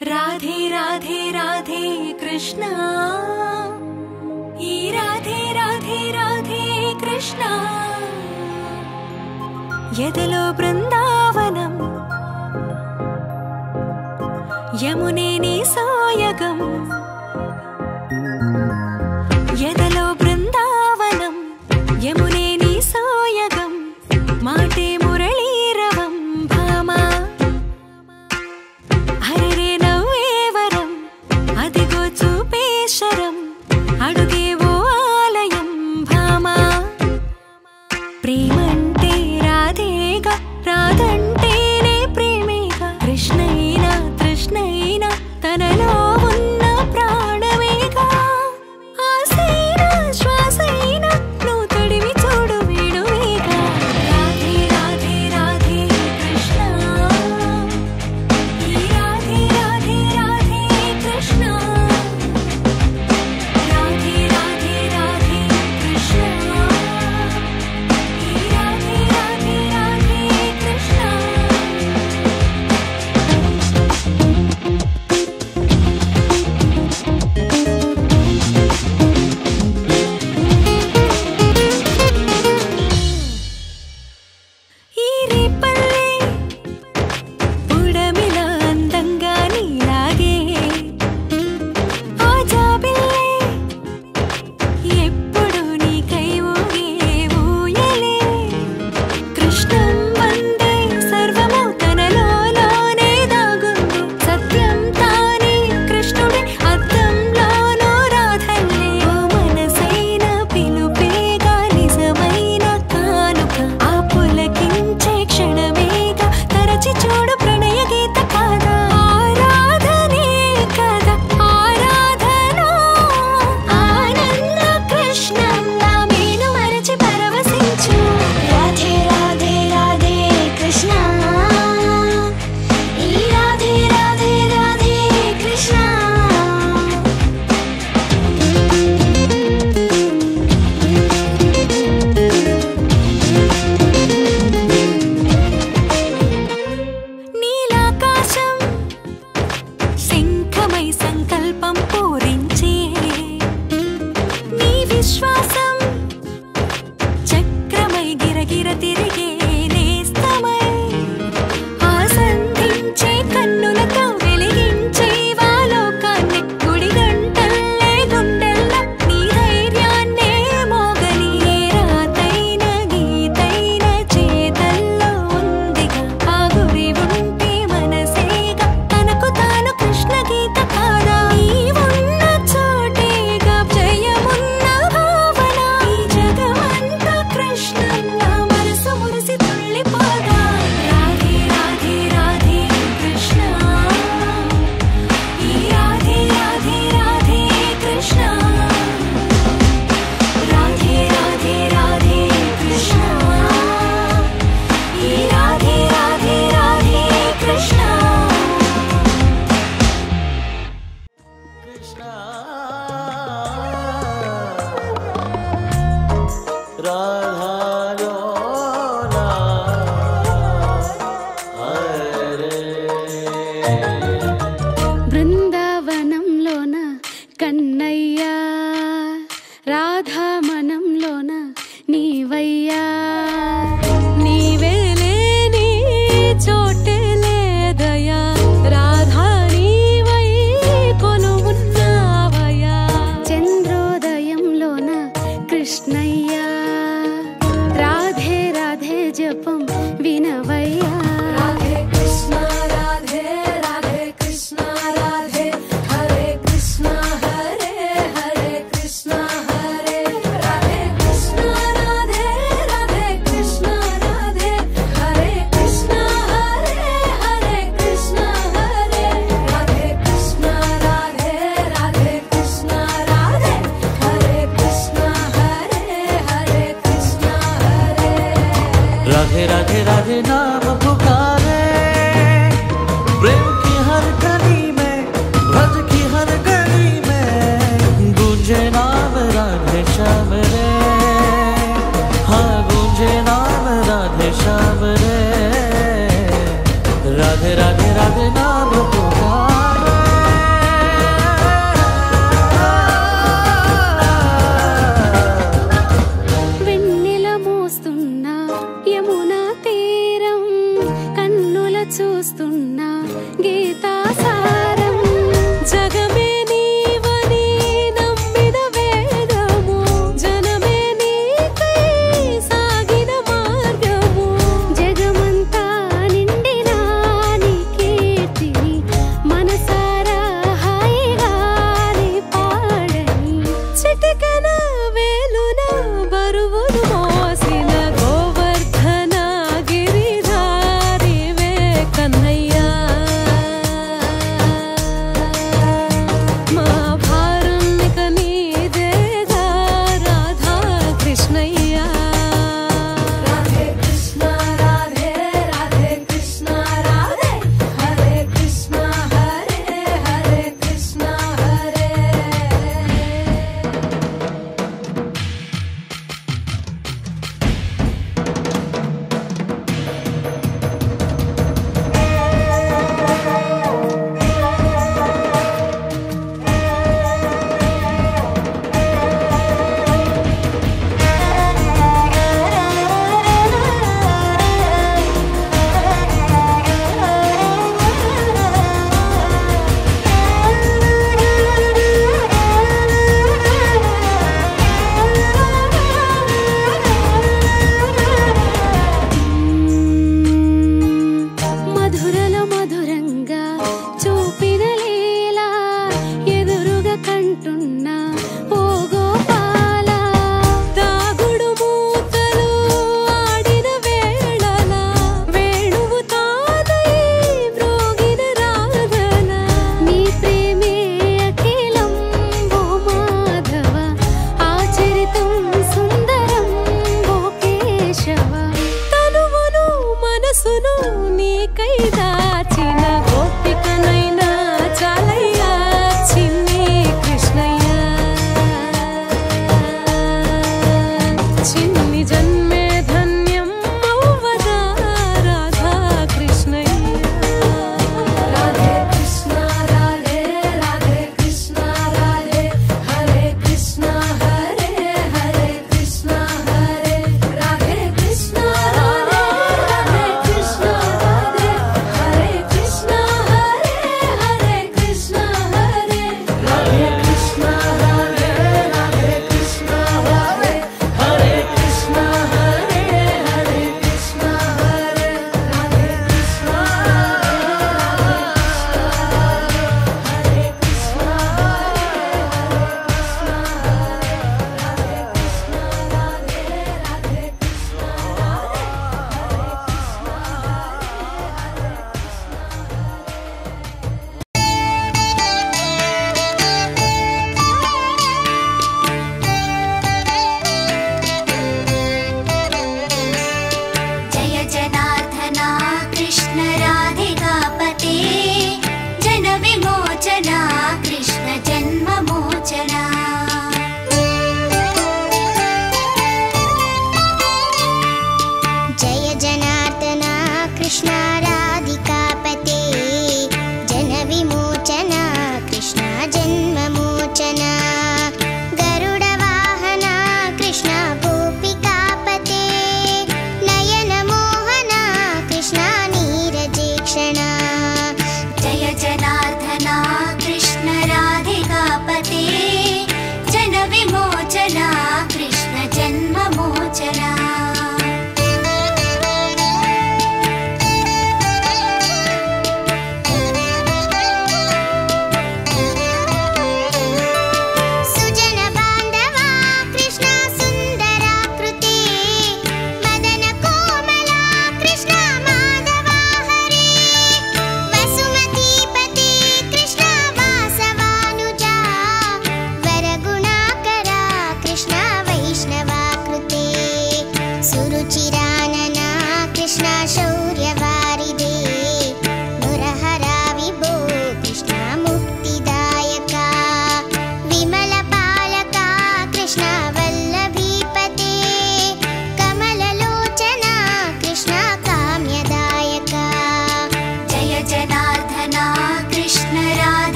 राधे राधे राधे कृष्ण ई राधे राधे राधे कृष्ण यदलो बृंदावनम यमुने नी सोयगम यदलो बृंदावनम यमुने नी सोयगम माटे मुरलीरवम भामा हरे नव्वेवरम अदिगो चूपेशरम अडुगे वो आलयम भामा प्रेमंटे राधेगा राधंटेने प्रेमेगा कृष्णैना तृष्णैना तनलो उन्न प्राणमे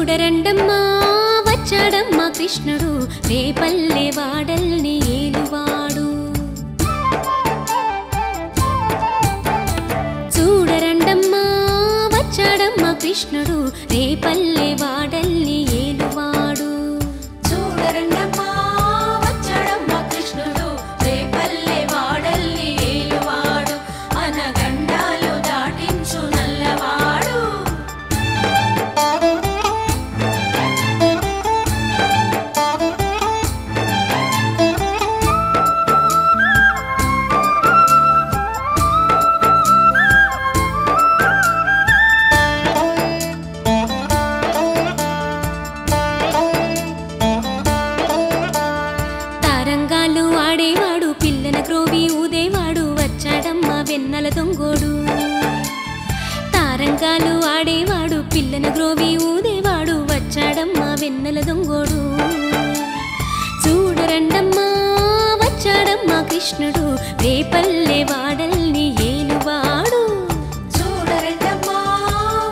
చూడరండమ్మా వచ్చాడమ్మా కృష్ణుడు రేపల్లె వాడల్ని ఏలువాడు. చూడరండమ్మా వచ్చాడమ్మా కృష్ణుడు రేపల్లె వాడల్ని ఏలువాడు. చూడరండమ్మా వచ్చాడమ్మా కృష్ణుడు రేపల్లె వాడల్ని ఏలువాడు. అనగండాలు దాటించు నల్లవాడు. తారంగాలు ఆడేవాడు పిల్లన క్రోవి ఊదేవాడు వచ్చాడమ్మా వెన్నెల దొంగోడు. తారంగాలు ఆడేవాడు పిల్లన గ్రోవి ఊదేవాడు వచ్చాడమ్మా వెన్నెల దొంగోడు. చూడరండమ్మా వచ్చాడమ్మా కృష్ణుడు రేపల్లె వాడల్ని ఏలువాడు. చూడరండమ్మా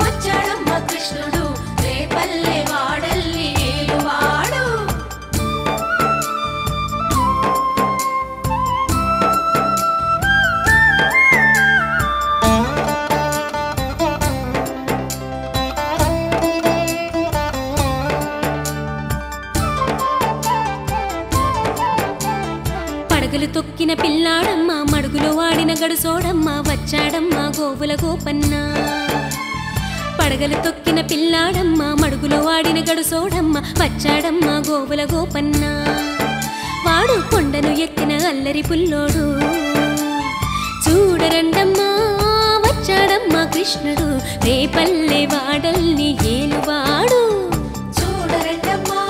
వచ్చాడమ్మా కృష్ణుడు రేపల్లె వాడల్ని ఏలువాడు. పడగలు తొక్కిన పిల్లాడమ్మ మడుగులో వాడిన గడుసోడమ్మ వచ్చాడమ్మ గోవుల గోపన్న. పడగలు తొక్కిన పిల్లాడమ్మ మడుగులో వాడిన గడుసోడమ్మ వచ్చాడమ్మ గోవుల గోపన్న. వాడు కొండను ఎక్కిన అల్లరి పుల్లోడు. చూడరండమ్మా వచ్చాడమ్మా కృష్ణుడు రేపల్లె వాడల్ని ఏలువాడు. చూడరండమ్మా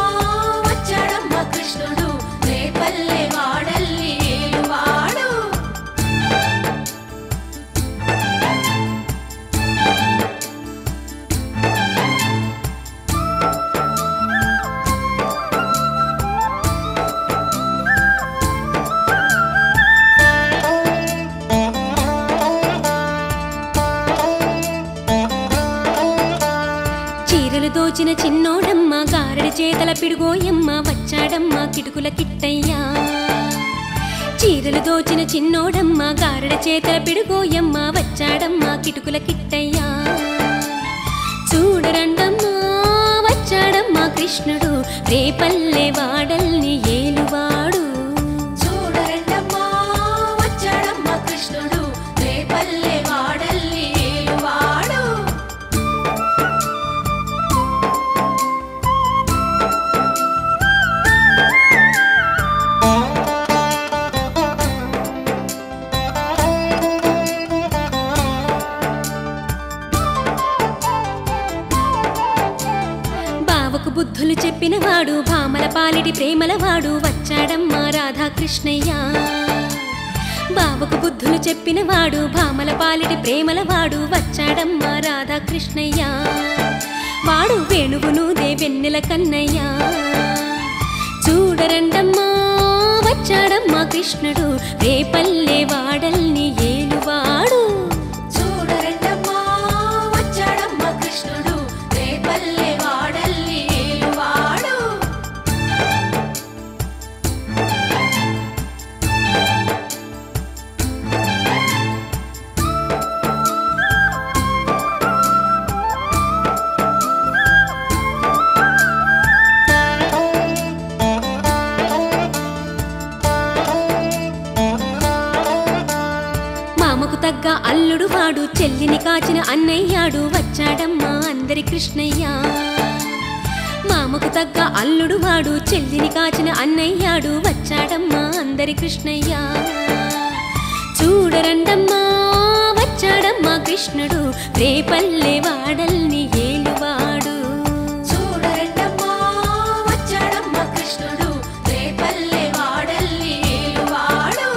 వచ్చాడమ్మా కృష్ణుడు రేపల్లె వాడల్ని ఏలువాడు. చీరలు దోచిన చిన్నోడమ్మ గారడి చేతల పిడుగోయమ్మ వచ్చాడమ్మ కిటుకుల కిట్టయ్యా. చీరలు దోచిన చిన్నోడమ్మ గారడి చేతల పిడుగోయమ్మ వచ్చాడమ్మ కిటుకుల కిట్టయ్యా. చూడరండమ్మా వచ్చాడమ్మా కృష్ణుడు రేపల్లె వాడల్ని ఏలువాడు. చూడరండమ్మా వచ్చాడమ్మా కృష్ణుడు రేపల్లె వాడల్ని ఏలువాడు. బావకు బుద్ధులు చెప్పినవాడు భామల పాలిటి ప్రేమలవాడు వచ్చాడమ్మా రాధాకృష్ణయ్య. బావకు బుద్ధులు చెప్పినవాడు భామల పాలిటి ప్రేమలవాడు వచ్చాడమ్మా రాధాకృష్ణయ్య. వాడు వేణువునుదే వెన్నెల కన్నయ్య. చూడరండమ్మా వచ్చాడమ్మా కృష్ణుడు రేపల్లె వాడల్ని ఏలువాడు. చూడరండమ్మా వచ్చాడమ్మా కృష్ణుడు రేపల్లె వాడల్ని ఏలువాడు. మామకు తగ్గ అల్లుడు వాడు చెల్లిని కాచిన అన్నయ్యాడు వచ్చాడమ్మా అందరి కృష్ణయ్య. మామకు తగ్గ అల్లుడు వాడు చెల్లిని కాచిన అన్నయ్యాడు వచ్చాడమ్మా అందరి కృష్ణయ్య. చూడరండమ్మా వచ్చాడమ్మా కృష్ణుడు రేపల్లె వాడల్ని ఏలువాడు. చూడరండమ్మా వచ్చాడమ్మా కృష్ణుడు రేపల్లె వాడల్ని ఏలువాడు.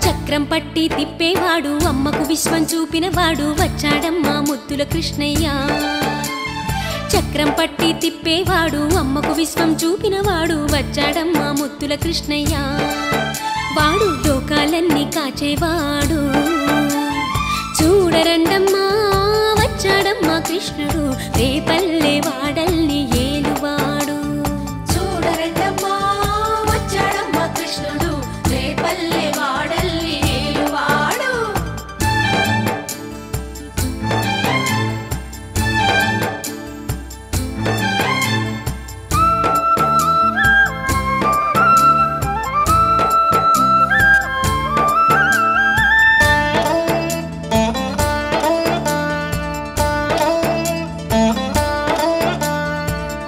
చక్రం పట్టి తిప్పేవాడు అమ్మకు విశ్వం చూపినవాడు వచ్చాడమ్మా ముద్దుల ముద్దుల కృష్ణయ్య. చక్రం పట్టి తిప్పేవాడు అమ్మకు విశ్వం చూపినవాడు వచ్చాడమ్మా ముద్దుల కృష్ణయ్య. వాడు లోకాలన్నీ కాచేవాడు చూడరండమ్మా వచ్చాడమ్మా కృష్ణుడు రేపల్లె వాడల్ని ఏలువాడు. చూడరండమ్మా వచ్చాడమ్మా కృష్ణుడు రేపల్లె వాడల్ని ఏలువాడు.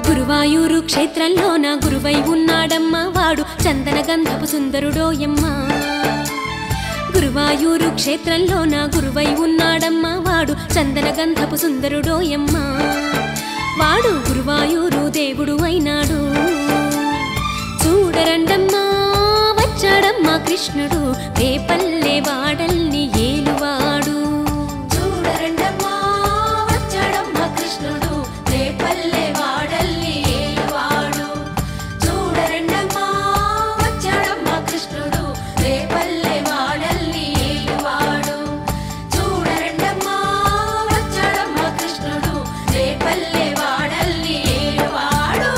గురువాయూరు క్షేత్రంలోన గురువై ఉన్నాడమ్మా వాడు చందన గంధపు సుందరుడోయమ్మ. గురువాయూరు క్షేత్రంలోన గురువై ఉన్నాడమ్మా వాడు చందన గంధపు సుందరుడోయమ్మ. వాడు గురువాయూరు దేవుడు అయినాడు చూడరండమ్మా వచ్చాడమ్మా కృష్ణుడు రేపల్లె వాడల్ని ఏలువాడు. చూడరండమ్మా వచ్చాడమ్మా కృష్ణుడు రేపల్లె వాడల్ని ఏలువాడు. చూడరండమ్మా వచ్చాడమ్మా కృష్ణుడు రేపల్లె వాడల్ని ఏలువాడు. చూడరండమ్మా వచ్చాడమ్మా కృష్ణుడు రేపల్లె వాడల్ని ఏలువాడు.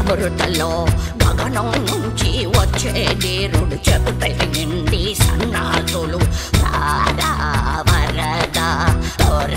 మృతలో గగనం నుంచి వచ్చే నీరుడు చెబుతే నిండి సన్నాసులు రారా వరద తోర